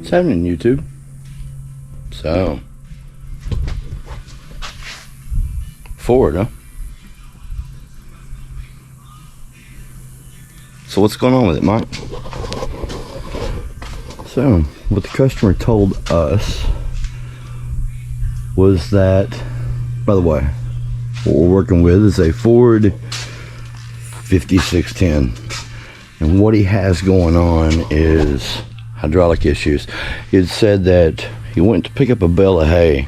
What's happening, YouTube? So, Ford, huh? So what's going on with it, Mike? So, what the customer told us was that, by the way, what we're working with is a Ford 5610. And what he has going on is hydraulic issues. He had said that he went to pick up a bale of hay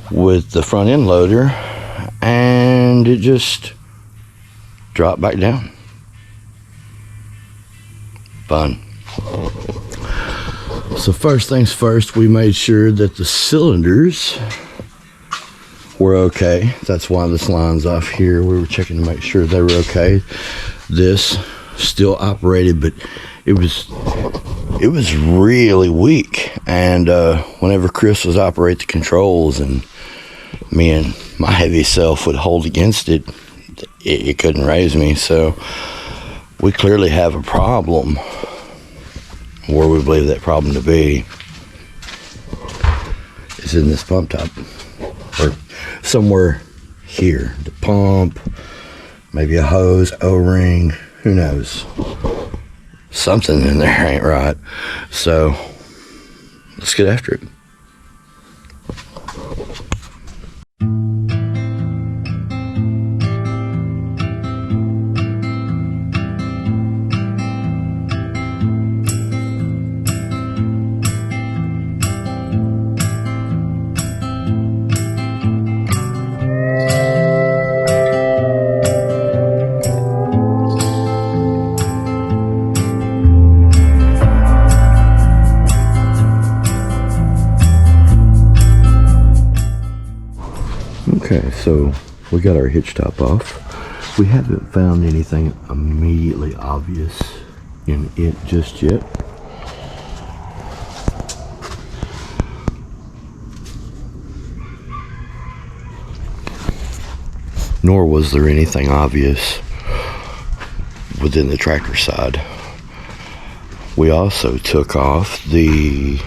with the front end loader and it just dropped back down. Fun. So first things first, we made sure that the cylinders were okay. That's why this line's off here. We were checking to make sure they were okay. This still operated, but it was really weak. And whenever Chris was operate the controls and me and my heavy self would hold against it, it couldn't raise me. So we clearly have a problem. Where we believe that problem to be is in this pump top, or somewhere here. The pump, maybe a hose, O-ring, who knows? Something in there ain't right. So let's get after it. Okay, so we got our hitch top off. We haven't found anything immediately obvious in it just yet. Nor was there anything obvious within the tractor side. We also took off the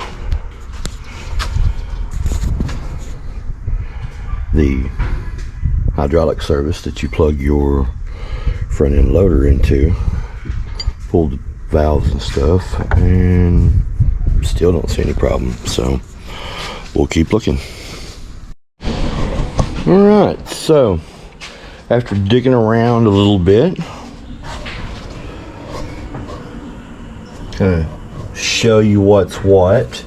hydraulic service that you plug your front end loader into, pulled the valves and stuff, and still don't see any problem. So we'll keep looking. All right, so after digging around a little bit, kind of show you what's what.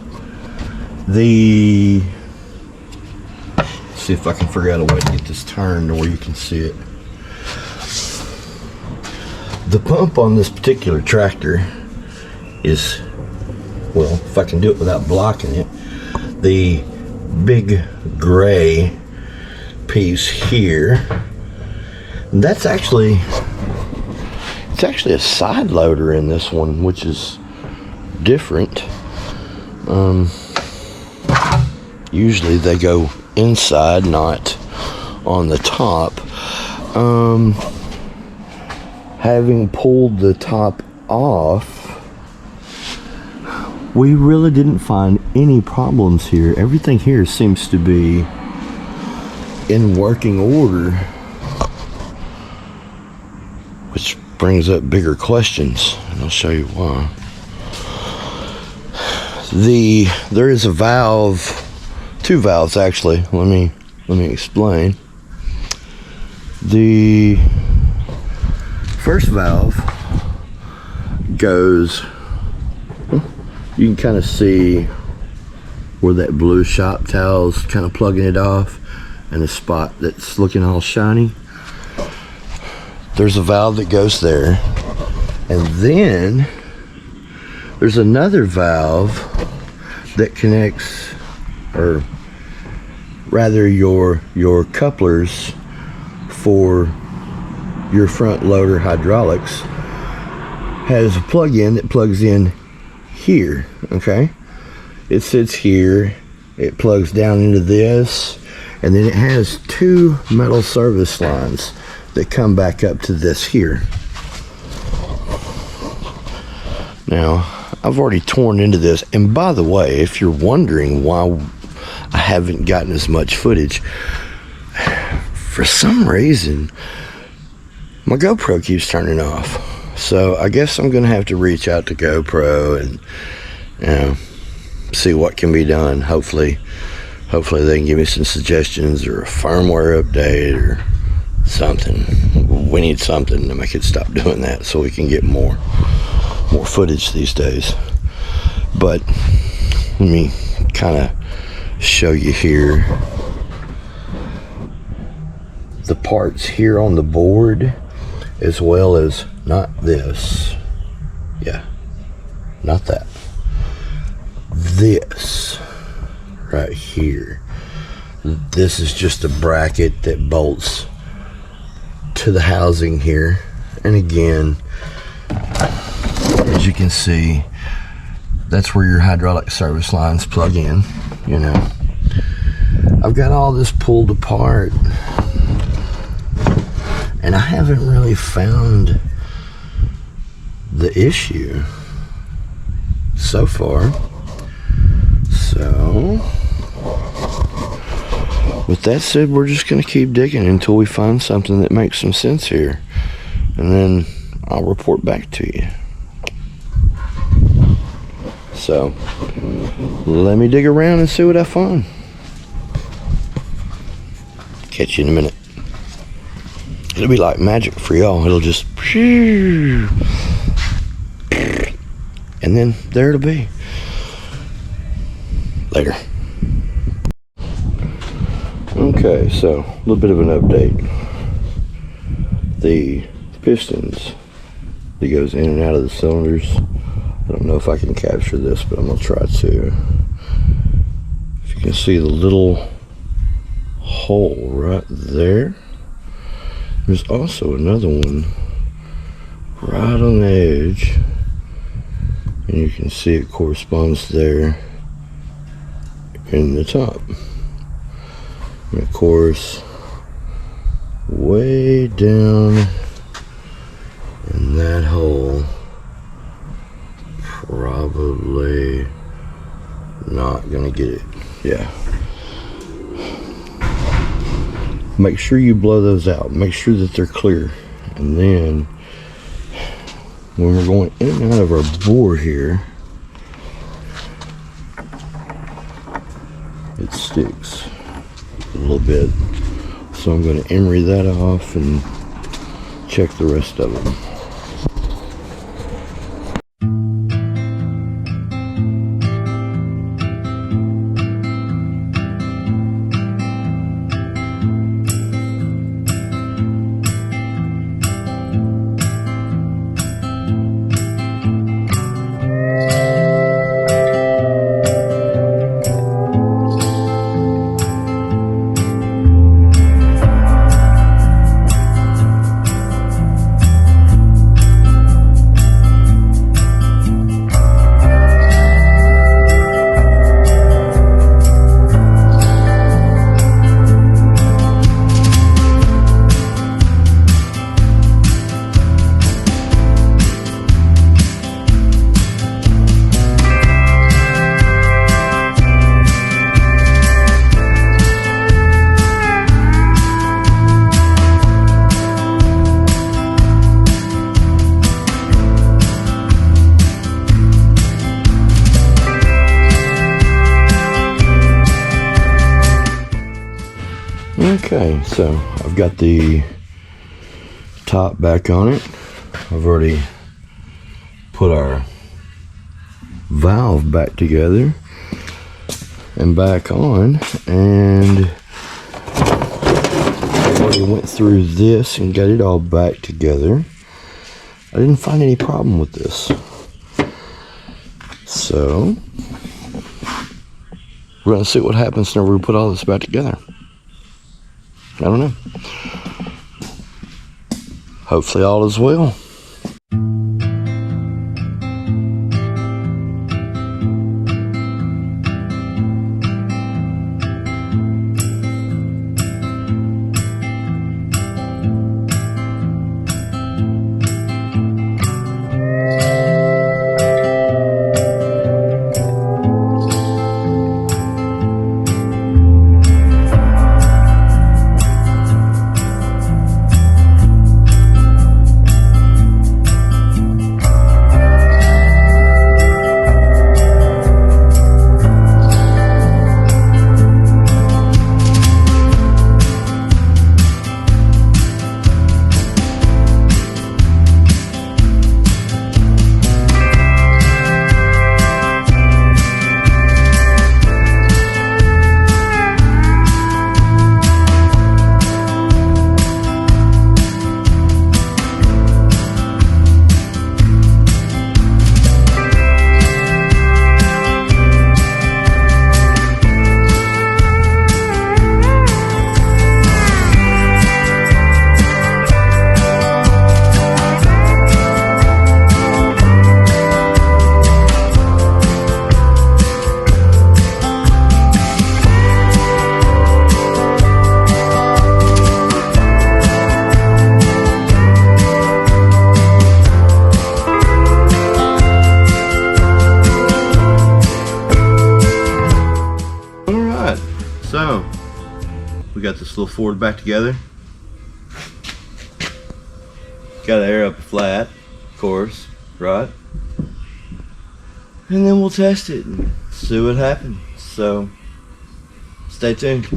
See if I can figure out a way to get this turned to where you can see it. The pump on this particular tractor is, well, if I can do it without blocking it, the big gray piece here, that's actually, it's actually a side loader in this one, which is different. Usually they go inside, not on the top. Having pulled the top off, we really didn't find any problems here. Everything here seems to be in working order, which brings up bigger questions, and I'll show you why. There is a valve, two valves actually. Let me explain. The first valve goes, you can kind of see where that blue shop towel's kind of plugging it off, and a spot that's looking all shiny. There's a valve that goes there, and then there's another valve that connects, or rather your couplers for your front loader hydraulics, has a plug-in that plugs in here. Okay, it sits here, it plugs down into this, and then it has two metal service lines that come back up to this here. Now, I've already torn into this. And by the way, if you're wondering why I haven't gotten as much footage, for some reason my GoPro keeps turning off. So I guess I'm gonna have to reach out to GoPro and, you know, see what can be done. Hopefully they can give me some suggestions or a firmware update or something. We need something to make it stop doing that so we can get more footage these days. But let me kind of show you here the parts here on the board, as well as not this, yeah, not that, this right here. This is just a bracket that bolts to the housing here. And again, as you can see, that's where your hydraulic service lines plug in, you know. I've got all this pulled apart, and I haven't really found the issue so far. So with that said, we're just going to keep digging until we find something that makes some sense here, and then I'll report back to you. So let me dig around and see what I find. Catch you in a minute. It'll be like magic for y'all. It'll just, and then there it'll be. Later. Okay, so a little bit of an update. The pistons that goes in and out of the cylinders, I don't know if I can capture this, but I'm gonna try to. If you can see the little hole right there, there's also another one right on the edge, and you can see it corresponds there in the top. And of course, way down in that hole, probably not gonna get it. Yeah. Make sure you blow those out. Make sure that they're clear. And then when we're going in and out of our bore here, it sticks a little bit. So I'm going to emery that off and check the rest of them. Okay, so I've got the top back on it. I've already put our valve back together and back on, and I already went through this and got it all back together. I didn't find any problem with this. So we're going to see what happens whenever we put all this back together. I don't know. Hopefully all is well. So we got this little Ford back together. Got to air up flat, of course, right? And then we'll test it and see what happens. So stay tuned.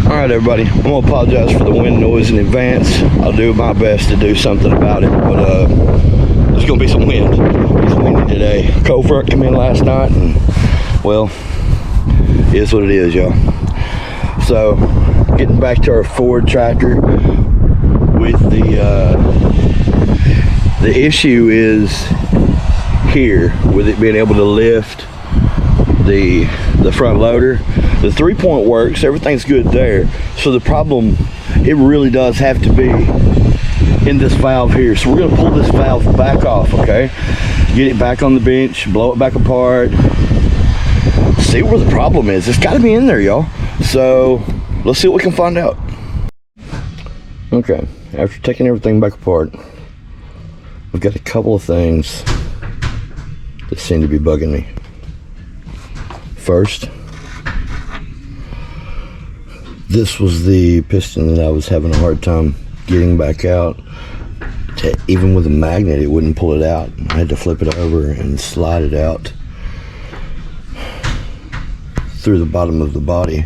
Alright everybody, I'm going to apologize for the wind noise in advance. I'll do my best to do something about it, but there's going to be some wind. It's windy today. Cold front came in last night and, well, it is what it is, y'all. So, getting back to our Ford tractor, with the issue is here, with it being able to lift the front loader. The 3-point works, everything's good there. So the problem, it really does have to be in this valve here. So we're gonna pull this valve back off, okay? Get it back on the bench, blow it back apart, see where the problem is. It's gotta be in there, y'all. So let's see what we can find out. Okay, after taking everything back apart, we've got a couple of things that seem to be bugging me. First, this was the piston that I was having a hard time getting back out. Even with a magnet, it wouldn't pull it out. I had to flip it over and slide it out through the bottom of the body.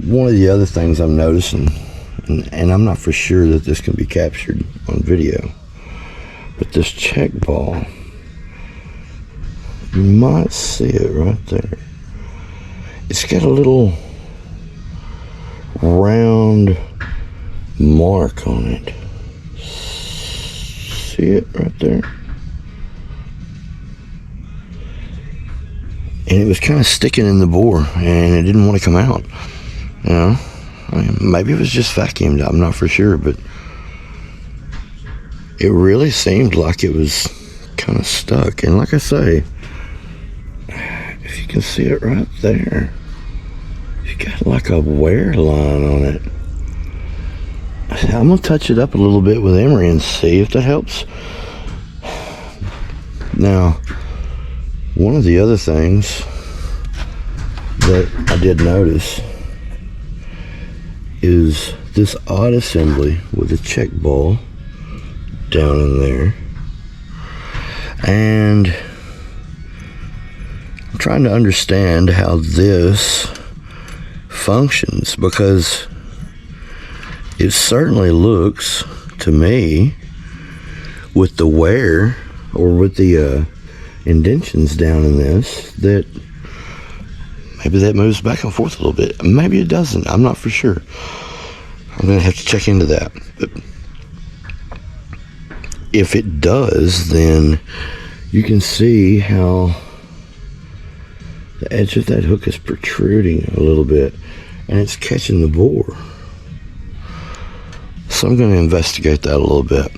One of the other things I'm noticing, and I'm not for sure that this can be captured on video, but this check ball, you might see it right there. It's got a little round mark on it. See it right there? And it was kind of sticking in the bore and it didn't want to come out. You know, I mean, maybe it was just vacuumed, I'm not for sure, but it really seemed like it was kind of stuck. And like I say, if you can see it right there, you got like a wear line on it. I'm gonna touch it up a little bit with emery and see if that helps. Now, one of the other things that I did notice is this odd assembly with a check ball down in there, and I'm trying to understand how this functions, because it certainly looks to me, with the wear or with the indentions down in this, that maybe that moves back and forth a little bit. Maybe it doesn't. I'm not for sure. I'm gonna have to check into that. But if it does, then you can see how the edge of that hook is protruding a little bit and it's catching the bore. So I'm going to investigate that a little bit.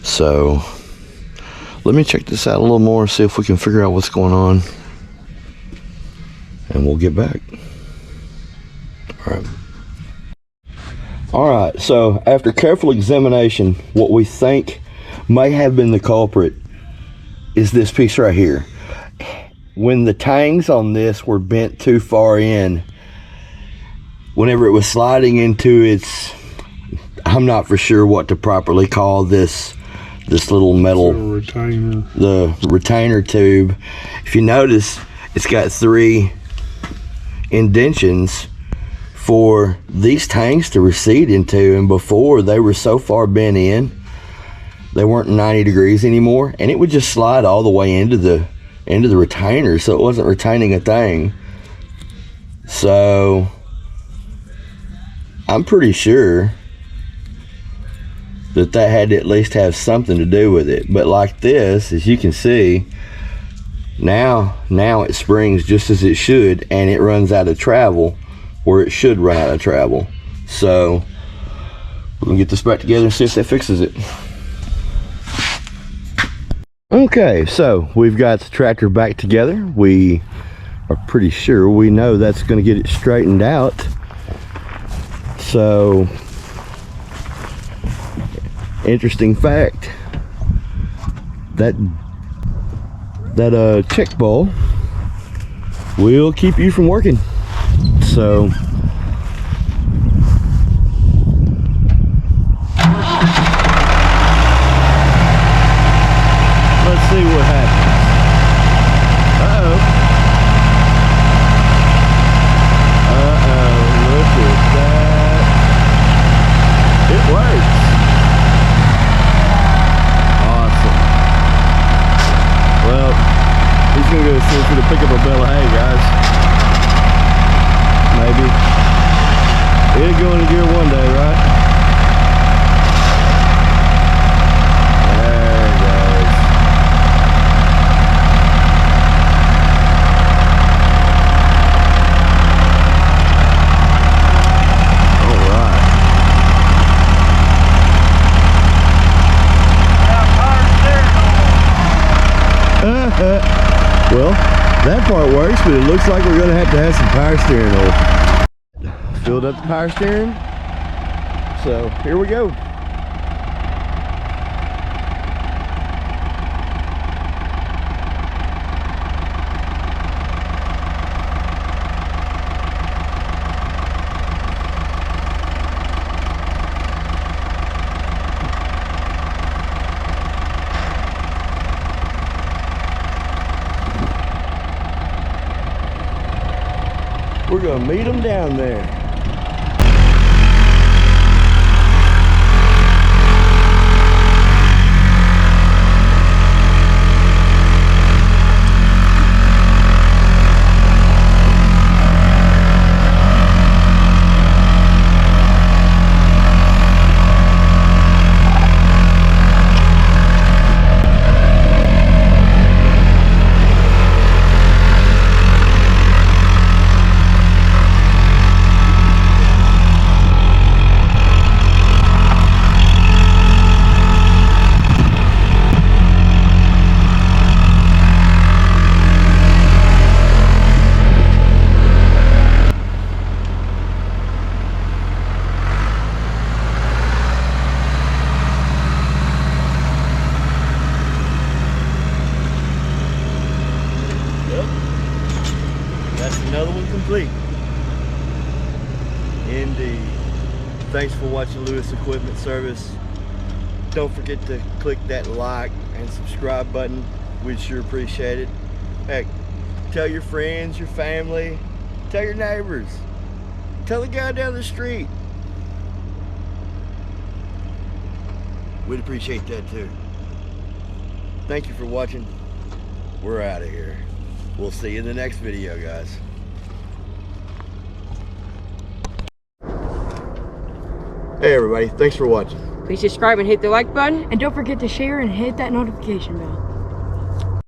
So let me check this out a little more, see if we can figure out what's going on, and we'll get back. All right, so after careful examination, what we think may have been the culprit is this piece right here. When the tangs on this were bent too far in, whenever it was sliding into its, I'm not for sure what to properly call this little metal retainer. The retainer tube. If you notice, it's got 3 indentions for these tanks to recede into, and before they were so far bent in, they weren't 90 degrees anymore, and it would just slide all the way into the retainer, so it wasn't retaining a thing. So I'm pretty sure that had to at least have something to do with it. But like this, as you can see, now it springs just as it should, and it runs out of travel where it should run out of travel. So we're gonna get this back together and see if that fixes it. Okay, so we've got the tractor back together. We are pretty sure, we know that's going to get it straightened out. So, interesting fact, that that check ball will keep you from working. So let's see what happens. Uh-oh. Uh-oh, look at that. It works. Awesome. Well, he's gonna go see if we can pick up a bale of hay, guys. Maybe. It'll go in gear one day, right? There it goes. All right. Well, that part works, but it looks like we're gonna have some power steering oil. Filled up the power steering, so here we go. We're gonna meet them down there. That's another one complete. Indeed. Thanks for watching Lewis Equipment Service. Don't forget to click that like and subscribe button. We'd sure appreciate it. Heck, tell your friends, your family, tell your neighbors, tell the guy down the street. We'd appreciate that too. Thank you for watching. We're out of here. We'll see you in the next video, guys. Hey everybody, thanks for watching. Please subscribe and hit the like button. And don't forget to share and hit that notification bell.